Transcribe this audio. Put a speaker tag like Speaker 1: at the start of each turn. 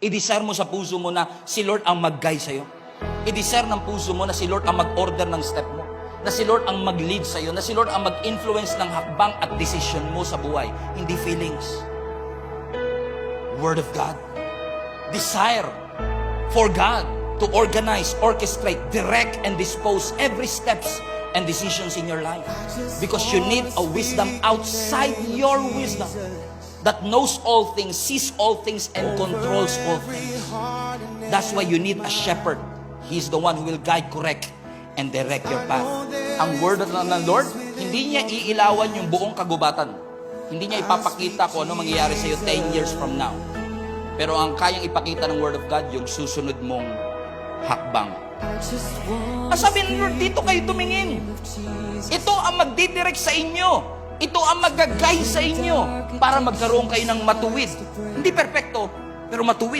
Speaker 1: I-desire mo sa puso mo na si Lord ang mag-guide sa'yo. I-desire ng puso mo na si Lord ang mag-order ng step mo. Na si Lord ang mag-lead sa'yo. Na si Lord ang mag-influence ng hakbang at decision mo sa buhay. Hindi feelings. Word of God. Desire for God to organize, orchestrate, direct, and dispose every steps and decisions in your life. Because you need a wisdom outside your wisdom that knows all things, sees all things, and controls all things. That's why you need a shepherd. He's the one who will guide, correct, and direct your path. Ang word ng Lord, hindi niya iilawan yung buong kagubatan. Hindi niya ipapakita kung ano mangyayari sa'yo 10 years from now. Pero ang kayang ipakita ng Word of God, yung susunod mong hakbang. Sabi ng Lord, dito kayo tumingin. Ito ang magdidirect sa inyo. Ito ang mag-guide sa inyo para magkaroon kayo ng matuwid. Hindi perpekto, pero matuwid.